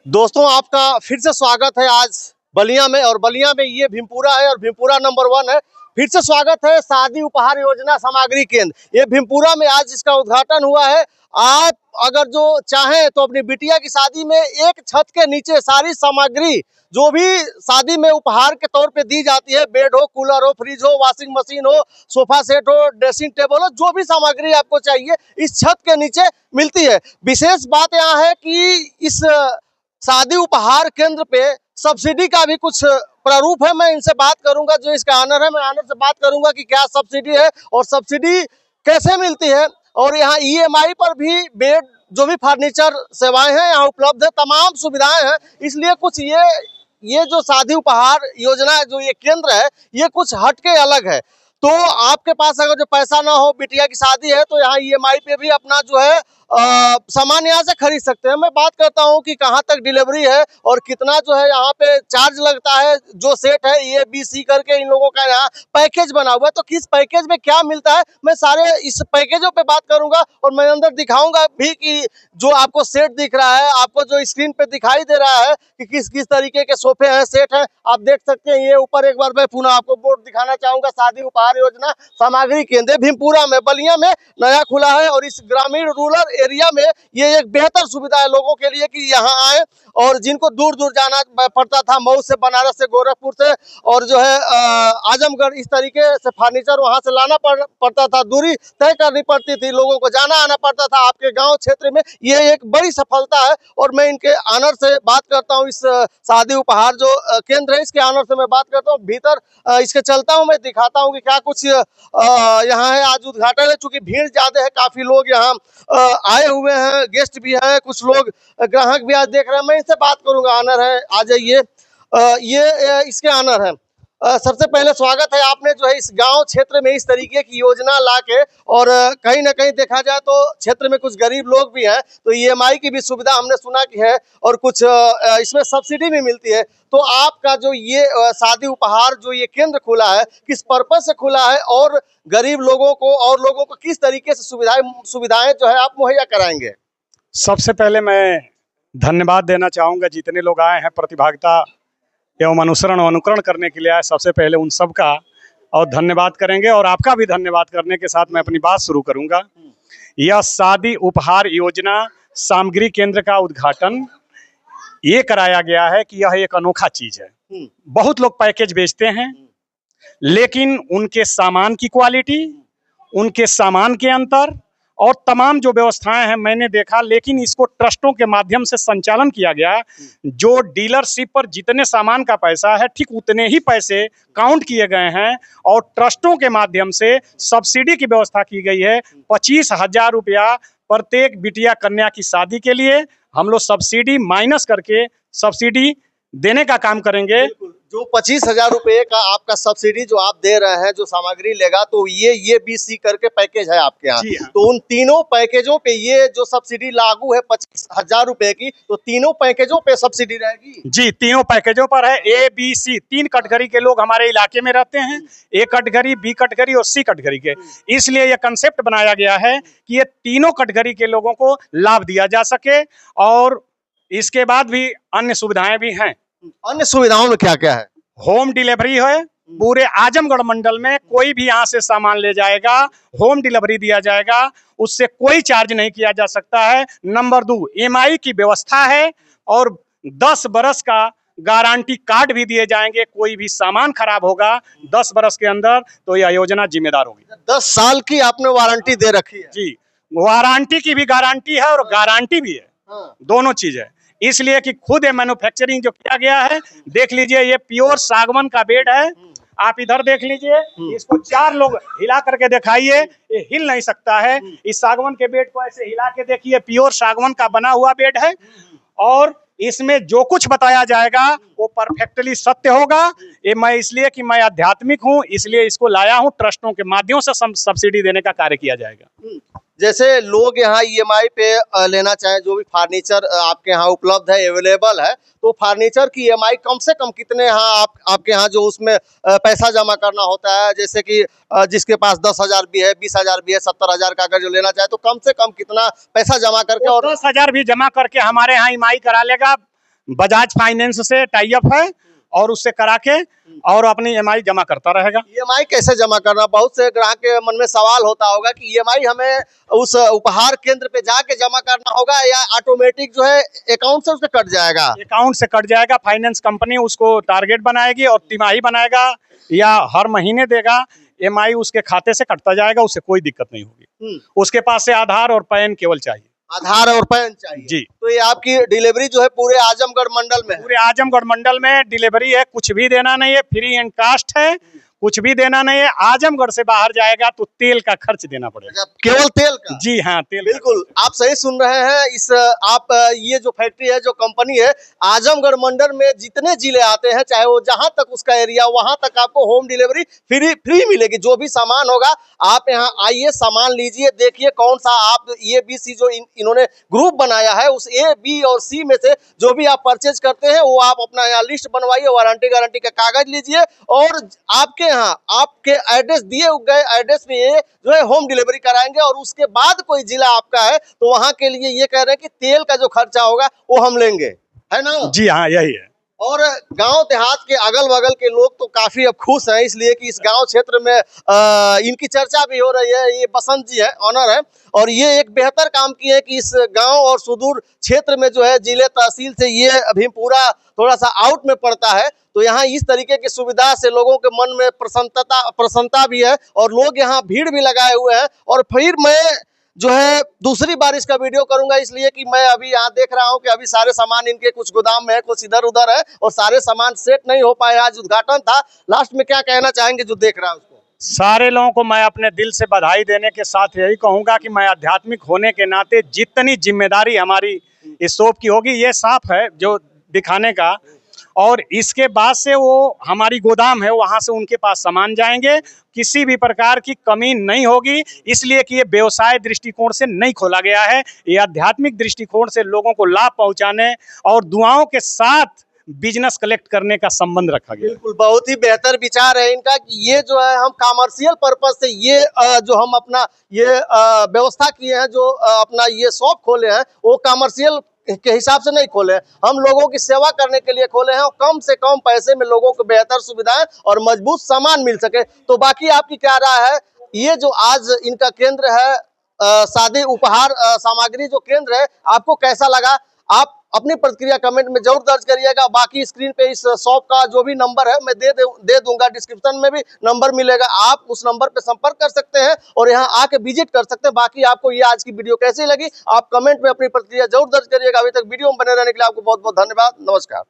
दोस्तों, आपका फिर से स्वागत है आज बलिया में। और बलिया में ये भीमपुरा है और भीमपुरा नंबर 1 है। फिर से स्वागत है शादी उपहार योजना सामग्री केंद्र। ये भीमपुरा में आज इसका उद्घाटन हुआ है। आप अगर जो चाहें तो अपनी बिटिया की शादी में एक छत के नीचे सारी सामग्री जो भी शादी में उपहार के तौर पे दी जाती है, बेड हो, कूलर हो, फ्रिज हो, वॉशिंग मशीन हो, सोफा सेट हो, ड्रेसिंग टेबल हो, जो भी सामग्री आपको चाहिए इस छत के नीचे मिलती है। विशेष बात यहाँ है कि इस शादी उपहार केंद्र पे सब्सिडी का भी कुछ प्रारूप है। मैं इनसे बात करूंगा, जो इसका ऑनर है, मैं ऑनर से बात करूंगा कि क्या सब्सिडी है और सब्सिडी कैसे मिलती है। और यहाँ ईएमआई पर भी बेड, जो भी फर्नीचर सेवाएं हैं यहाँ उपलब्ध है, तमाम सुविधाएं हैं। इसलिए कुछ ये जो शादी उपहार योजना है, जो ये केंद्र है, ये कुछ हटके अलग है। तो आपके पास अगर जो पैसा ना हो, बिटिया की शादी है, तो यहाँ ईएमआई पे भी अपना जो है सामान यहाँ से खरीद सकते हैं। मैं बात करता हूँ कि कहाँ तक डिलीवरी है और कितना जो है यहाँ पे चार्ज लगता है। जो सेट है ए बी सी करके इन लोगों का यहाँ पैकेज बना हुआ है, तो किस पैकेज में क्या मिलता है, मैं सारे इस पैकेजों पे बात करूंगा। और मैं अंदर दिखाऊंगा भी कि जो आपको सेट दिख रहा है, आपको जो स्क्रीन पे दिखाई दे रहा है कि किस किस तरीके के सोफे हैं, सेट है, आप देख सकते हैं। ये ऊपर एक बार मैं पुनः आपको बोर्ड दिखाना चाहूंगा, शादी उपहार योजना सामग्री केंद्र भीमपुरा में, बलिया में नया खुला है। और इस ग्रामीण रूरल एरिया में ये एक बेहतर सुविधा है लोगों के लिए कि यहाँ आए। और जिनको दूर दूर जाना पड़ता था, मऊ से, बनारस से, गोरखपुर से, और जो है आजमगढ़, इस तरीके से फर्नीचर वहां से लाना पड़ता था, दूरी तय करनी पड़ती थी, लोगों को जाना आना पड़ता था। आपके गांव क्षेत्र में ये एक बड़ी सफलता है। और मैं इनके ऑनर से बात करता हूँ, इस शादी उपहार जो केंद्र है, इसके ऑनर से मैं बात करता हूँ। भीतर इसके चलता हूँ, मैं दिखाता हूँ कि क्या कुछ यहाँ है। आज उद्घाटन है, चूंकि भीड़ ज्यादा है, काफी लोग यहाँ आए हुए हैं, गेस्ट भी हैं, कुछ लोग ग्राहक भी आज देख रहे हैं। मैं इनसे बात करूंगा, ऑनर है, आ जाइए। ये इसके ऑनर है। सबसे पहले स्वागत है, आपने जो है इस गांव क्षेत्र में इस तरीके की योजना लाके, और कहीं ना कहीं देखा जाए तो क्षेत्र में कुछ गरीब लोग भी हैं, तो ईएमआई की भी सुविधा हमने सुना की है, और कुछ इसमें सब्सिडी भी मिलती है। तो आपका जो ये शादी उपहार जो ये केंद्र खुला है, किस पर्पज से खुला है, और गरीब लोगों को और लोगों को किस तरीके से सुविधाएं जो है आप मुहैया कराएंगे? सबसे पहले मैं धन्यवाद देना चाहूँगा जितने लोग आए हैं प्रतिभागिता एवं अनुसरण अनुकरण करने के लिए आए, सबसे पहले उन सब का और धन्यवाद करेंगे। और आपका भी धन्यवाद करने के साथ मैं अपनी बात शुरू करूँगा। यह शादी उपहार योजना सामग्री केंद्र का उद्घाटन ये कराया गया है कि यह एक अनोखा चीज़ है। बहुत लोग पैकेज बेचते हैं, लेकिन उनके सामान की क्वालिटी, उनके सामान के अंतर और तमाम जो व्यवस्थाएं हैं मैंने देखा, लेकिन इसको ट्रस्टों के माध्यम से संचालन किया गया। जो डीलरशिप पर जितने सामान का पैसा है, ठीक उतने ही पैसे काउंट किए गए हैं, और ट्रस्टों के माध्यम से सब्सिडी की व्यवस्था की गई है। 25,000 रुपया प्रत्येक बिटिया कन्या की शादी के लिए हम लोग सब्सिडी माइनस करके सब्सिडी देने का काम करेंगे। जो 25,000 रुपये का आपका सब्सिडी जो आप दे रहे हैं, जो सामग्री लेगा, तो ये बी सी करके पैकेज है आपके यहाँ। तो उन तीनों पैकेजों पे ये जो सब्सिडी लागू है 25,000 रुपये की, तो तीनों पैकेजों पे सब्सिडी रहेगी? जी, तीनों पैकेजों पर है। ए बी सी 3 कैटेगरी के लोग हमारे इलाके में रहते हैं, ए कैटेगरी, बी कैटेगरी और सी कैटेगरी के। इसलिए यह कंसेप्ट बनाया गया है कि ये तीनों कैटेगरी के लोगों को लाभ दिया जा सके। और इसके बाद भी अन्य सुविधाएं भी हैं। अन्य सुविधाओं में क्या क्या है? होम डिलीवरी है, पूरे आजमगढ़ मंडल में कोई भी यहाँ से सामान ले जाएगा, होम डिलीवरी दिया जाएगा, उससे कोई चार्ज नहीं किया जा सकता है। नंबर 2, ईएमआई की व्यवस्था है, और 10 बरस का गारंटी कार्ड भी दिए जाएंगे। कोई भी सामान खराब होगा 10 बरस के अंदर तो यह योजना जिम्मेदार होगी। 10 साल की आपने वारंटी दे रखी है? जी, वारंटी की भी गारंटी है और गारंटी भी है। दोनों चीज है, इसलिए कि खुद ये मैन्युफैक्चरिंग जो किया गया है। देख लीजिए, ये प्योर सागवन का बेड है। आप इधर देख लीजिए, इसको 4 लोग हिला करके दिखाइए, ये हिल नहीं सकता है। इस सागवन के बेड को ऐसे हिला के देखिए, प्योर सागवन का बना हुआ बेड है। और इसमें जो कुछ बताया जाएगा वो परफेक्टली सत्य होगा। ये मैं इसलिए कि मैं आध्यात्मिक हूँ, इसलिए इसको लाया हूँ। ट्रस्टों के माध्यम से सब्सिडी देने का कार्य किया जाएगा। जैसे लोग यहाँ ईएमआई पे लेना चाहें, जो भी फर्नीचर आपके यहाँ उपलब्ध है, अवेलेबल है, तो फर्नीचर की ईएमआई कम से कम कितने यहाँ आपके यहाँ जो उसमें पैसा जमा करना होता है? जैसे कि जिसके पास 10,000 भी है, 20,000 भी है, 70,000 का अगर जो लेना चाहे, तो कम से कम कितना पैसा जमा करके? और 10,000 भी जमा करके हमारे यहाँ ईएमआई करा लेगा। बजाज फाइनेंस से टाई अप है और उससे करा के और अपनी ईएमआई जमा करता रहेगा। ईएमआई कैसे जमा करना, बहुत से ग्राहक के मन में सवाल होता होगा कि ईएमआई हमें उस उपहार केंद्र पे जाके जमा करना होगा या ऑटोमेटिक जो है अकाउंट से उसके कट जाएगा? अकाउंट से कट जाएगा, फाइनेंस कंपनी उसको टारगेट बनाएगी और तिमाही बनाएगा या हर महीने देगा, ईएमआई उसके खाते से कटता जाएगा, उससे कोई दिक्कत नहीं होगी। उसके पास से आधार और पैन केवल चाहिए। आधार और पैन चाहिए जी। तो ये आपकी डिलीवरी जो है पूरे आजमगढ़ मंडल में है? पूरे आजमगढ़ मंडल में डिलीवरी है, कुछ भी देना नहीं है, फ्री एंड कास्ट है, कुछ भी देना नहीं है। आजमगढ़ से बाहर जाएगा तो तेल का खर्च देना पड़ेगा। केवल तेल का? जी हाँ, तेल। बिल्कुल, आप सही सुन रहे हैं। इस आप ये जो फैक्ट्री है, जो कंपनी है, आजमगढ़ मंडल में जितने जिले आते हैं, चाहे वो जहां तक उसका एरिया, वहां तक आपको होम डिलीवरी फ्री मिलेगी। जो भी सामान होगा आप यहाँ आइए, सामान लीजिए, देखिए कौन सा आप ए बी सी जो इन्होंने ग्रुप बनाया है, उस ए बी और सी में से जो भी आप परचेज करते हैं वो आप अपना यहाँ लिस्ट बनवाइए, वारंटी गारंटी का कागज लीजिए और आपके यहाँ आपके एड्रेस दिए गए एड्रेस पे ये जो है होम डिलीवरी कराएंगे। और उसके बाद कोई जिला आपका है तो वहां के लिए ये कह रहे हैं कि तेल का जो खर्चा होगा वो हम लेंगे, है ना? जी हाँ, यही है। और गांव देहात के अगल बगल के लोग तो काफी अब खुश हैं, इसलिए कि इस गांव क्षेत्र में इनकी चर्चा भी हो रही है। ये बसंत जी है, ऑनर है, और ये एक बेहतर काम किए हैं कि इस गांव और सुदूर क्षेत्र में जो है जिले तहसील से ये भीमपुरा थोड़ा सा आउट में पड़ता है, तो यहाँ इस तरीके की सुविधा से लोगों के मन में प्रसन्नता भी है और लोग यहाँ भीड़ भी लगाए हुए हैं। और फिर मैं जो है दूसरी बार इसका वीडियो करूंगा, इसलिए कि मैं अभी यहाँ देख रहा हूँ कि अभी सारे सामान इनके कुछ गोदाम में है, कुछ इधर उधर है और सारे सामान सेट नहीं हो पाए। आज उद्घाटन था, लास्ट में क्या कहना चाहेंगे जो देख रहा है उसको? सारे लोगों को मैं अपने दिल से बधाई देने के साथ यही कहूंगा कि मैं आध्यात्मिक होने के नाते जितनी जिम्मेदारी हमारी इस शॉप की होगी, ये साफ है जो दिखाने का, और इसके बाद से वो हमारी गोदाम है, वहां से उनके पास सामान जाएंगे, किसी भी प्रकार की कमी नहीं होगी। इसलिए कि ये व्यवसाय दृष्टिकोण से नहीं खोला गया है, ये आध्यात्मिक दृष्टिकोण से लोगों को लाभ पहुंचाने और दुआओं के साथ बिजनेस कलेक्ट करने का संबंध रखा गया। बिल्कुल, बहुत ही बेहतर विचार है इनका कि ये जो है हम कमर्शियल पर्पज से ये जो हम अपना ये व्यवस्था किए हैं, जो अपना ये शॉप खोले हैं, वो कमर्शियल के हिसाब से नहीं खोले, हम लोगों की सेवा करने के लिए खोले हैं और कम से कम पैसे में लोगों को बेहतर सुविधाएं और मजबूत सामान मिल सके। तो बाकी आपकी क्या राय है? ये जो आज इनका केंद्र है, शादी उपहार सामग्री जो केंद्र है, आपको कैसा लगा? आप अपनी प्रतिक्रिया कमेंट में जरूर दर्ज करिएगा। बाकी स्क्रीन पे इस शॉप का जो भी नंबर है मैं दे दूंगा, डिस्क्रिप्शन में भी नंबर मिलेगा, आप उस नंबर पे संपर्क कर सकते हैं और यहाँ आके विजिट कर सकते हैं। बाकी आपको ये आज की वीडियो कैसी लगी आप कमेंट में अपनी प्रतिक्रिया जरूर दर्ज करिएगा। अभी तक वीडियो में बने रहने के लिए आपको बहुत बहुत धन्यवाद। नमस्कार।